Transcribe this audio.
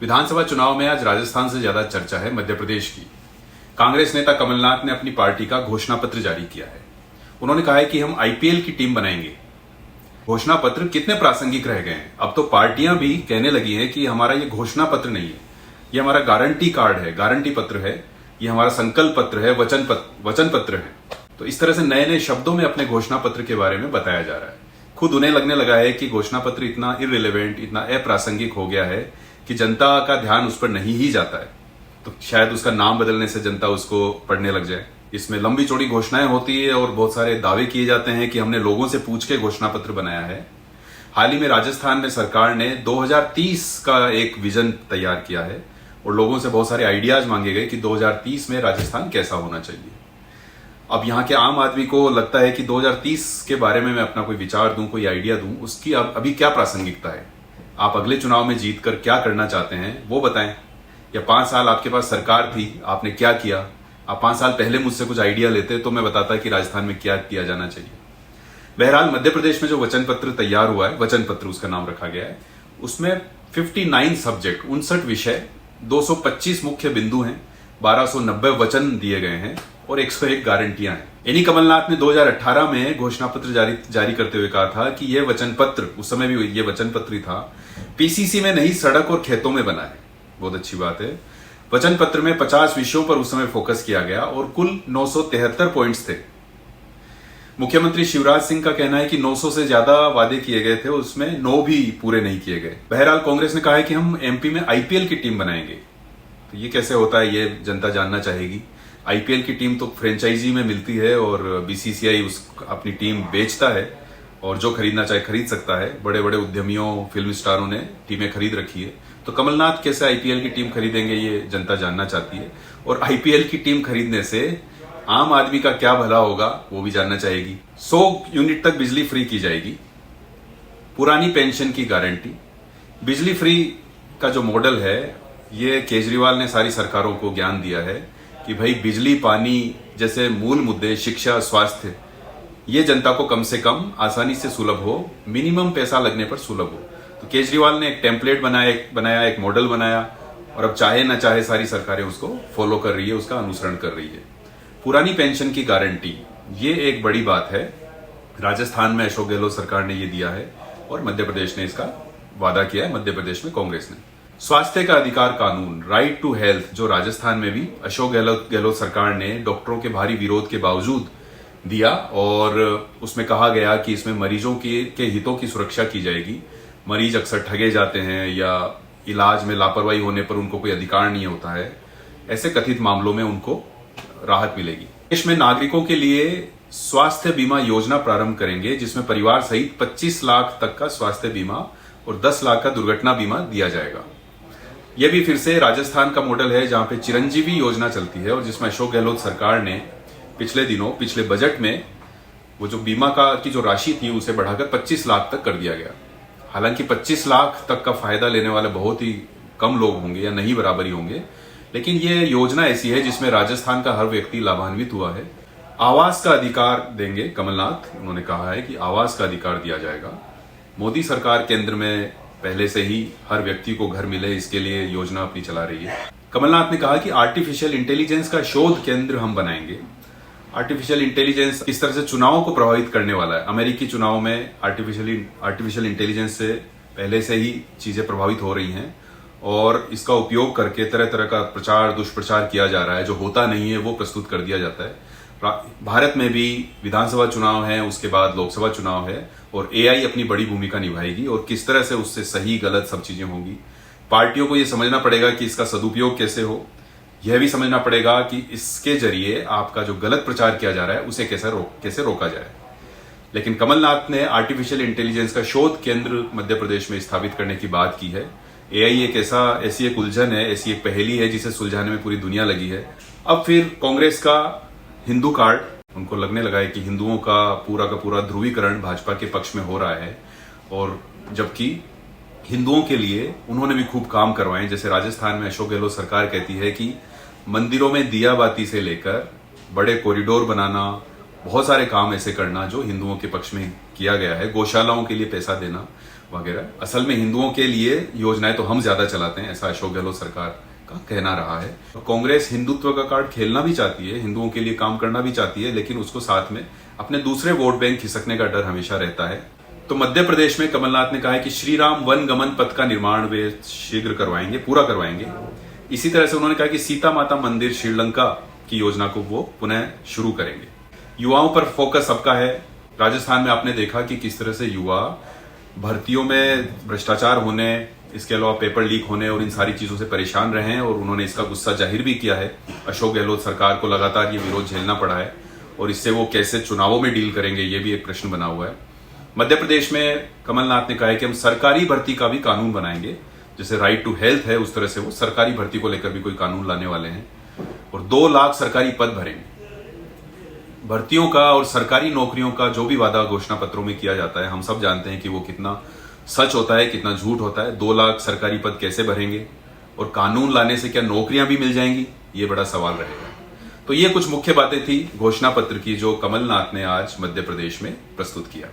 विधानसभा चुनाव में आज राजस्थान से ज्यादा चर्चा है मध्य प्रदेश की। कांग्रेस नेता कमलनाथ ने अपनी पार्टी का घोषणा पत्र जारी किया है। उन्होंने कहा है कि हम आईपीएल की टीम बनाएंगे। घोषणा पत्र कितने प्रासंगिक रह गए हैं। अब तो पार्टियां भी कहने लगी हैं कि हमारा ये घोषणा पत्र नहीं है, ये हमारा गारंटी कार्ड है, गारंटी पत्र है, ये हमारा संकल्प पत्र है, वचन पत्र है। तो इस तरह से नए नए शब्दों में अपने घोषणा पत्र के बारे में बताया जा रहा है। खुद उन्हें लगने लगा है कि घोषणा पत्र इतना इररिलेवेंट, इतना अप्रासंगिक हो गया है कि जनता का ध्यान उस पर नहीं ही जाता है। तो शायद उसका नाम बदलने से जनता उसको पढ़ने लग जाए। इसमें लंबी चौड़ी घोषणाएं होती है और बहुत सारे दावे किए जाते हैं कि हमने लोगों से पूछ के घोषणा पत्र बनाया है। हाल ही में राजस्थान में सरकार ने 2030 का एक विजन तैयार किया है और लोगों से बहुत सारे आइडियाज मांगे गए कि 2030 में राजस्थान कैसा होना चाहिए। अब यहाँ के आम आदमी को लगता है कि 2030 के बारे में मैं अपना कोई विचार दूं, कोई आइडिया दूं, उसकी अभी क्या प्रासंगिकता है। आप अगले चुनाव में जीतकर क्या करना चाहते हैं वो बताएं। या 5 साल आपके पास सरकार थी, आपने क्या किया। आप 5 साल पहले मुझसे कुछ आइडिया लेते तो मैं बताता कि राजस्थान में क्या किया जाना चाहिए। बहरहाल मध्य प्रदेश में जो वचन पत्र तैयार हुआ है, वचन पत्र उसका नाम रखा गया है, उसमें 59 सब्जेक्ट, 59 विषय, 225 मुख्य बिंदु हैं, 1290 वचन दिए गए हैं और 101 गारंटियां हैं। इन्हीं कमलनाथ ने 2018 में घोषणा पत्र जारी करते हुए कहा था कि यह वचन पत्र, उस समय भी यह वचन पत्र ही था, पीसीसी में नहीं सड़क और खेतों में बना है। बहुत अच्छी बात है। वचन पत्र में 50 विषयों पर उस समय फोकस किया गया और कुल 973 पॉइंट्स थे। मुख्यमंत्री शिवराज सिंह का कहना है कि 900 से ज्यादा वादे किए गए थे, उसमें 9 भी पूरे नहीं किए गए। बहरहाल कांग्रेस ने कहा है कि हम एमपी में आईपीएल की टीम बनाएंगे। तो ये कैसे होता है, ये जनता जानना चाहेगी। आईपीएल की टीम तो फ्रेंचाइजी में मिलती है और बीसीसीआई अपनी टीम बेचता है और जो खरीदना चाहे खरीद सकता है। बड़े बड़े उद्यमियों, फिल्म स्टारों ने टीमें खरीद रखी है। तो कमलनाथ कैसे आईपीएल की टीम खरीदेंगे, ये जनता जानना चाहती है। और आईपीएल की टीम खरीदने से आम आदमी का क्या भला होगा वो भी जानना चाहेगी। 100 यूनिट तक बिजली फ्री की जाएगी। पुरानी पेंशन की गारंटी। बिजली फ्री का जो मॉडल है, ये केजरीवाल ने सारी सरकारों को ज्ञान दिया है कि भाई बिजली, पानी जैसे मूल मुद्दे, शिक्षा, स्वास्थ्य, ये जनता को कम से कम आसानी से सुलभ हो, मिनिमम पैसा लगने पर सुलभ हो। तो केजरीवाल ने एक टेम्पलेट बनाया, एक मॉडल बनाया और अब चाहे ना चाहे सारी सरकारें उसको फॉलो कर रही है, उसका अनुसरण कर रही है। पुरानी पेंशन की गारंटी, ये एक बड़ी बात है। राजस्थान में अशोक गहलोत सरकार ने ये दिया है और मध्य प्रदेश ने इसका वादा किया है, मध्य प्रदेश में कांग्रेस ने। स्वास्थ्य का अधिकार कानून, राइट टू हेल्थ, जो राजस्थान में भी अशोक गहलोत सरकार ने डॉक्टरों के भारी विरोध के बावजूद दिया और उसमें कहा गया कि इसमें मरीजों के हितों की सुरक्षा की जाएगी। मरीज अक्सर ठगे जाते हैं या इलाज में लापरवाही होने पर उनको कोई अधिकार नहीं होता है, ऐसे कथित मामलों में उनको राहत मिलेगी। देश में नागरिकों के लिए स्वास्थ्य बीमा योजना प्रारंभ करेंगे, जिसमें परिवार सहित 25 लाख तक का स्वास्थ्य बीमा और 10 लाख का दुर्घटना बीमा दिया जाएगा। यह भी फिर से राजस्थान का मॉडल है, जहां पे चिरंजीवी योजना चलती है और जिसमें अशोक गहलोत सरकार ने पिछले बजट में वो जो बीमा की जो राशि थी उसे बढ़ाकर 25 लाख तक कर दिया गया। हालांकि 25 लाख तक का फायदा लेने वाले बहुत ही कम लोग होंगे या नहीं बराबरी होंगे, लेकिन ये योजना ऐसी है जिसमें राजस्थान का हर व्यक्ति लाभान्वित हुआ है। आवास का अधिकार देंगे कमलनाथ, उन्होंने कहा है कि आवास का अधिकार दिया जाएगा। मोदी सरकार केंद्र में पहले से ही हर व्यक्ति को घर मिले, इसके लिए योजना अपनी चला रही है। कमलनाथ ने कहा कि आर्टिफिशियल इंटेलिजेंस का शोध केंद्र हम बनाएंगे। आर्टिफिशियल इंटेलिजेंस इस तरह से चुनावों को प्रभावित करने वाला है। अमेरिकी चुनाव में आर्टिफिशियल इंटेलिजेंस से पहले से ही चीजें प्रभावित हो रही हैं और इसका उपयोग करके तरह तरह का प्रचार, दुष्प्रचार किया जा रहा है। जो होता नहीं है वो प्रस्तुत कर दिया जाता है। भारत में भी विधानसभा चुनाव है, उसके बाद लोकसभा चुनाव है और एआई अपनी बड़ी भूमिका निभाएगी और किस तरह से उससे सही गलत सब चीजें होंगी। पार्टियों को यह समझना पड़ेगा कि इसका सदुपयोग कैसे हो। यह भी समझना पड़ेगा कि इसके जरिए आपका जो गलत प्रचार किया जा रहा है उसे कैसे रोका जाए। लेकिन कमलनाथ ने आर्टिफिशियल इंटेलिजेंस का शोध केंद्र मध्य प्रदेश में स्थापित करने की बात की है। एआई ऐसी एक उलझन है, ऐसी एक पहेली है जिसे सुलझाने में पूरी दुनिया लगी है। अब फिर कांग्रेस का हिंदू कार्ड, उनको लगने लगा है कि हिंदुओं का पूरा ध्रुवीकरण भाजपा के पक्ष में हो रहा है और जबकि हिंदुओं के लिए उन्होंने भी खूब काम करवाए। जैसे राजस्थान में अशोक गहलोत सरकार कहती है कि मंदिरों में दिया बाती से लेकर बड़े कॉरिडोर बनाना, बहुत सारे काम ऐसे करना जो हिंदुओं के पक्ष में किया गया है। गौशालाओं के लिए पैसा देना, वगैरह। असल में हिंदुओं के लिए योजनाएं तो हम ज्यादा चलाते हैं, ऐसा अशोक गहलोत सरकार का कहना रहा है। तो कांग्रेस हिंदुत्व का कार्ड खेलना भी चाहती है, हिंदुओं के लिए काम करना भी चाहती है, लेकिन उसको साथ में अपने दूसरे वोट बैंक खिसकने का डर हमेशा रहता है। तो मध्य प्रदेश में कमलनाथ ने कहा है कि श्री राम वन गमन पथ का निर्माण वे शीघ्र करवाएंगे, पूरा करवाएंगे। इसी तरह से उन्होंने कहा कि सीता माता मंदिर श्रीलंका की योजना को वो पुनः शुरू करेंगे। युवाओं पर फोकस सबका है। राजस्थान में आपने देखा कि किस तरह से युवा भर्तियों में भ्रष्टाचार होने, इसके अलावा पेपर लीक होने और इन सारी चीजों से परेशान रहे हैं, और उन्होंने इसका गुस्सा जाहिर भी किया है। अशोक गहलोत सरकार को लगातार ये विरोध झेलना पड़ा है, और इससे वो कैसे चुनावों में डील करेंगे, ये भी एक प्रश्न बना हुआ है। मध्य प्रदेश में कमलनाथ ने कहा है कि हम सरकारी भर्ती का भी कानून बनाएंगे, जैसे राइट टू हेल्थ है उस तरह से वो सरकारी भर्ती को लेकर भी कोई कानून लाने वाले हैं, और 2 लाख सरकारी पद भरेंगे। भर्तियों का और सरकारी नौकरियों का जो भी वादा घोषणा पत्रों में किया जाता है, हम सब जानते हैं कि वो कितना सच होता है, कितना झूठ होता है। 2 लाख सरकारी पद कैसे भरेंगे, और कानून लाने से क्या नौकरियां भी मिल जाएंगी, ये बड़ा सवाल रहेगा। तो ये कुछ मुख्य बातें थी घोषणा पत्र की जो कमलनाथ ने आज मध्य प्रदेश में प्रस्तुत किया।